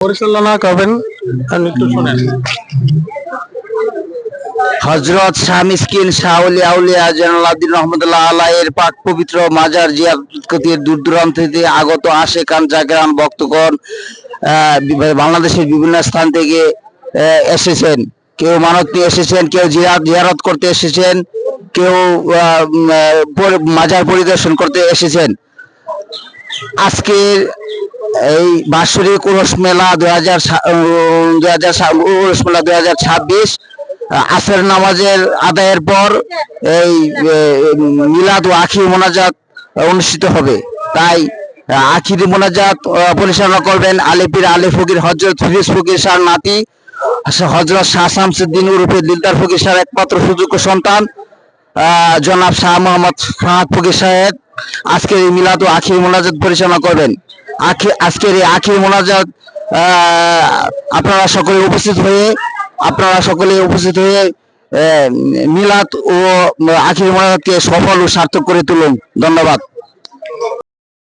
পরিচালনা করবেন একটু শুনেন। হযরত শাহ মিসকিন শাহ ওলি আউলিয়া জয়নুলাবদিন রহমতুল্লাহ আলাইহির পাক পবিত্র মাজার জিয়ারত করতে দূর দূরান্ত থেকে আগত আশেকান জাকেরান ভক্তগণ বাংলাদেশের বিভিন্ন স্থান থেকে এসেছেন। কেউ মানত নিয়ে এসেছেন, কেউ জিয়ারত করতে এসেছেন, কেউ মাজার পরিদর্শন করতে এসেছেন। আজকের এই বাৎসরিক উরস মেলা 2026 আসর নামাজের আদায়ের পর এই মিলাদ ও আখির মোনাজাত অনুষ্ঠিত হবে। তাই আখির মোনাজাত পরিচালনা করবেন আলেপীর আলে ফকির হযরত ফিরোজ ফকির শাহর নাতি হযরত শাহ শামসুদ্দিন উরফে দিলদার ফকির শাহর একমাত্র সুযোগ্য সন্তান জনাব শাহ মোহাম্মদ ফাহাদ ফকির সাহেব আজকের এই মিলাদ ও আখির মোনাজাত পরিচালনা করবেন। আজকের এই আখির মোনাজাত আপনারা সকলে উপস্থিত হয়ে মিলাদ ও আখির মোনাজাতকে সফল ও সার্থক করে তুলুন। ধন্যবাদ।